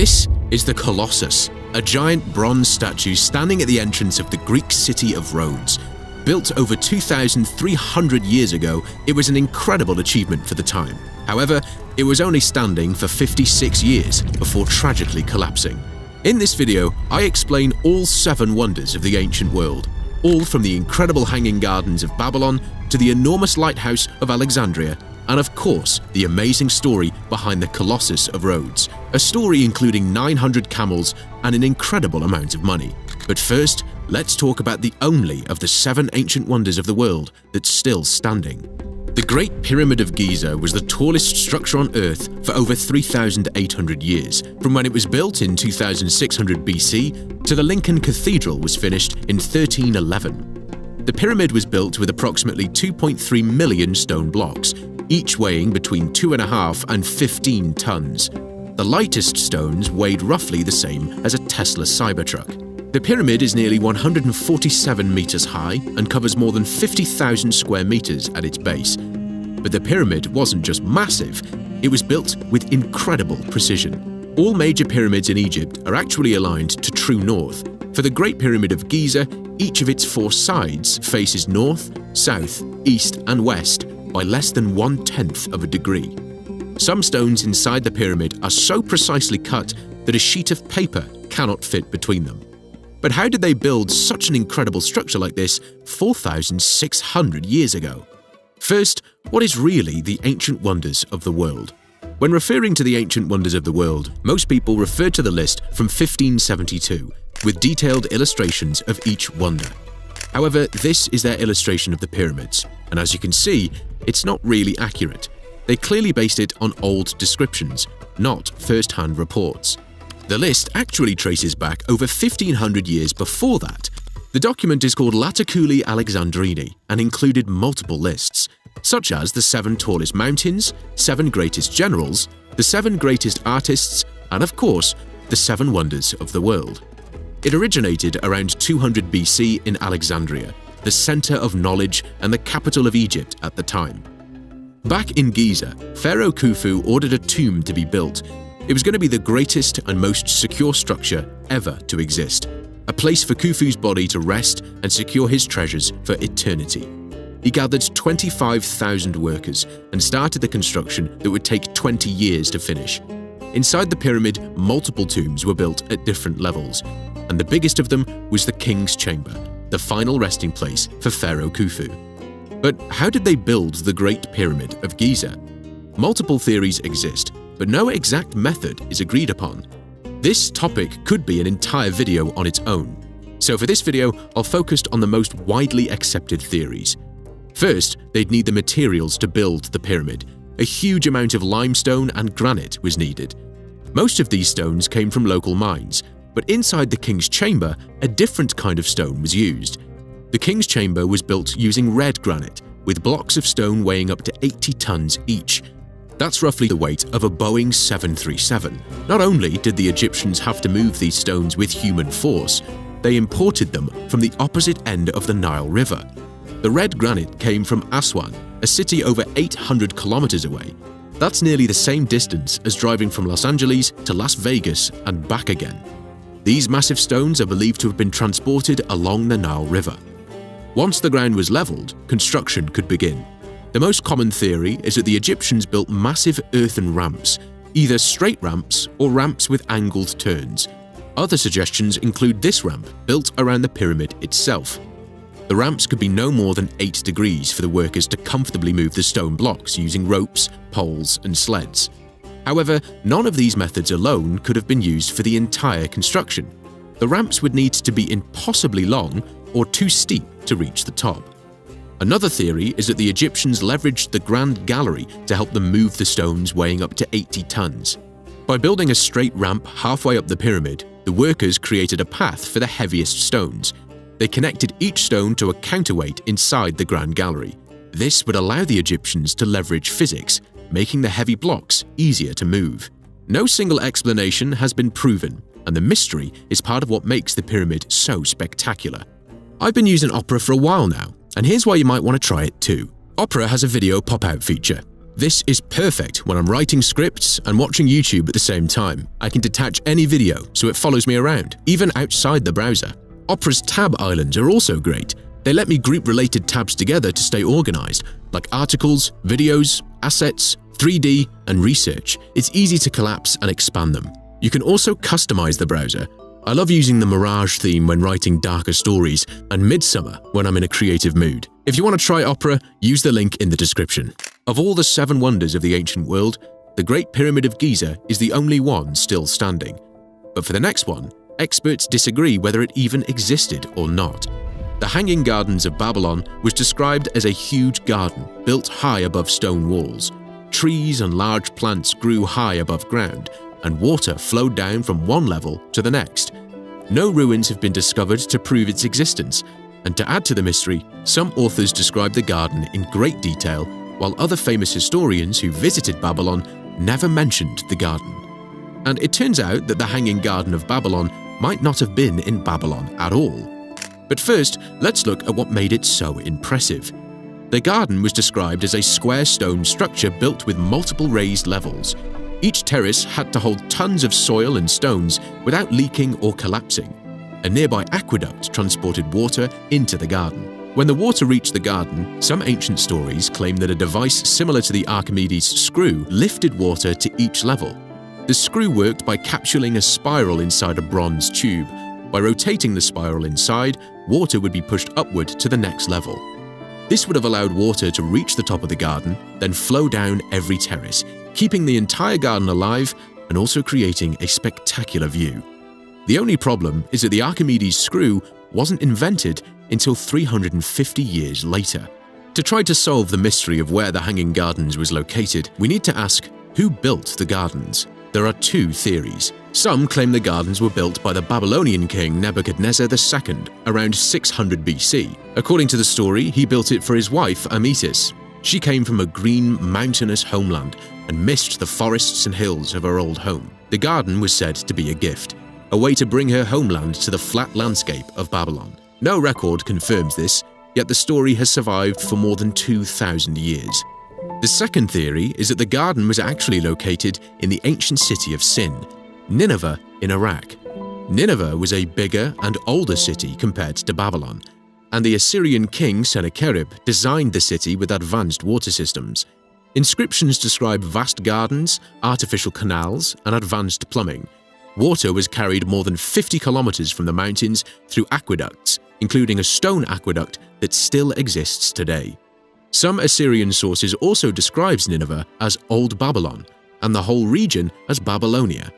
This is the Colossus, a giant bronze statue standing at the entrance of the Greek city of Rhodes. Built over 2,300 years ago, it was an incredible achievement for the time. However, it was only standing for 56 years before tragically collapsing. In this video, I explain all 7 wonders of the ancient world, all from the incredible Hanging Gardens of Babylon to the enormous lighthouse of Alexandria, and of course, the amazing story behind the Colossus of Rhodes, a story including 900 camels and an incredible amount of money. But first, let's talk about the only of the 7 ancient wonders of the world that's still standing. The Great Pyramid of Giza was the tallest structure on Earth for over 3,800 years, from when it was built in 2600 BC to the Lincoln Cathedral was finished in 1311. The pyramid was built with approximately 2.3 million stone blocks, each weighing between 2.5 and 15 tons. The lightest stones weighed roughly the same as a Tesla Cybertruck. The pyramid is nearly 147 meters high and covers more than 50,000 square meters at its base. But the pyramid wasn't just massive, it was built with incredible precision. All major pyramids in Egypt are actually aligned to true north. For the Great Pyramid of Giza, each of its 4 sides faces north, south, east, and west by less than 1/10 of a degree. Some stones inside the pyramid are so precisely cut that a sheet of paper cannot fit between them. But how did they build such an incredible structure like this 4,600 years ago? First, what is really the ancient wonders of the world? When referring to the ancient wonders of the world, most people refer to the list from 1572, with detailed illustrations of each wonder. However, this is their illustration of the pyramids, and as you can see, it's not really accurate. They clearly based it on old descriptions, not first-hand reports. The list actually traces back over 1,500 years before that. The document is called Laticuli Alexandrini and included multiple lists, such as the 7 tallest mountains, 7 greatest generals, the 7 greatest artists, and of course, the 7 wonders of the world. It originated around 200 BC in Alexandria, the center of knowledge and the capital of Egypt at the time. Back in Giza, Pharaoh Khufu ordered a tomb to be built. It was going to be the greatest and most secure structure ever to exist, a place for Khufu's body to rest and secure his treasures for eternity. He gathered 25,000 workers and started the construction that would take 20 years to finish. Inside the pyramid, multiple tombs were built at different levels, and the biggest of them was the King's Chamber, the final resting place for Pharaoh Khufu. But how did they build the Great Pyramid of Giza? Multiple theories exist, but no exact method is agreed upon. This topic could be an entire video on its own. So for this video, I'll focus on the most widely accepted theories. First, they'd need the materials to build the pyramid. A huge amount of limestone and granite was needed. Most of these stones came from local mines, but inside the King's Chamber, a different kind of stone was used. The King's Chamber was built using red granite, with blocks of stone weighing up to 80 tons each. That's roughly the weight of a Boeing 737. Not only did the Egyptians have to move these stones with human force, they imported them from the opposite end of the Nile River. The red granite came from Aswan, a city over 800 kilometers away. That's nearly the same distance as driving from Los Angeles to Las Vegas and back again. These massive stones are believed to have been transported along the Nile River. Once the ground was leveled, construction could begin. The most common theory is that the Egyptians built massive earthen ramps, either straight ramps or ramps with angled turns. Other suggestions include this ramp built around the pyramid itself. The ramps could be no more than 8 degrees for the workers to comfortably move the stone blocks using ropes, poles, and sleds. However, none of these methods alone could have been used for the entire construction. The ramps would need to be impossibly long or too steep to reach the top. Another theory is that the Egyptians leveraged the Grand Gallery to help them move the stones weighing up to 80 tons. By building a straight ramp halfway up the pyramid, the workers created a path for the heaviest stones. They connected each stone to a counterweight inside the Grand Gallery. This would allow the Egyptians to leverage physics, making the heavy blocks easier to move. No single explanation has been proven, and the mystery is part of what makes the pyramid so spectacular. I've been using Opera for a while now, and here's why you might want to try it too. Opera has a video pop-out feature. This is perfect when I'm writing scripts and watching YouTube at the same time. I can detach any video so it follows me around, even outside the browser. Opera's tab islands are also great. They let me group related tabs together to stay organized, like articles, videos, assets, 3D, and research. It's easy to collapse and expand them. You can also customize the browser. I love using the Mirage theme when writing darker stories, and Midsummer when I'm in a creative mood. If you want to try Opera, use the link in the description. Of all the 7 wonders of the ancient world, the Great Pyramid of Giza is the only one still standing. But for the next one, experts disagree whether it even existed or not. The Hanging Gardens of Babylon was described as a huge garden built high above stone walls. Trees and large plants grew high above ground, and water flowed down from one level to the next. No ruins have been discovered to prove its existence, and to add to the mystery, some authors describe the garden in great detail, while other famous historians who visited Babylon never mentioned the garden. And it turns out that the Hanging Garden of Babylon might not have been in Babylon at all. But first, let's look at what made it so impressive. The garden was described as a square stone structure built with multiple raised levels. Each terrace had to hold tons of soil and stones without leaking or collapsing. A nearby aqueduct transported water into the garden. When the water reached the garden, some ancient stories claim that a device similar to the Archimedes screw lifted water to each level. The screw worked by capsuling a spiral inside a bronze tube. By rotating the spiral inside, water would be pushed upward to the next level. This would have allowed water to reach the top of the garden, then flow down every terrace, keeping the entire garden alive and also creating a spectacular view. The only problem is that the Archimedes screw wasn't invented until 350 years later. To try to solve the mystery of where the Hanging Gardens was located, we need to ask, who built the gardens? There are 2 theories. Some claim the gardens were built by the Babylonian king Nebuchadnezzar II around 600 BC. According to the story, he built it for his wife Amytis. She came from a green, mountainous homeland and missed the forests and hills of her old home. The garden was said to be a gift, a way to bring her homeland to the flat landscape of Babylon. No record confirms this, yet the story has survived for more than 2,000 years. The second theory is that the garden was actually located in the ancient city of Sin, Nineveh in Iraq. Nineveh was a bigger and older city compared to Babylon, and the Assyrian king Sennacherib designed the city with advanced water systems. Inscriptions describe vast gardens, artificial canals, and advanced plumbing. Water was carried more than 50 kilometers from the mountains through aqueducts, including a stone aqueduct that still exists today. Some Assyrian sources also describes Nineveh as Old Babylon and the whole region as Babylonia.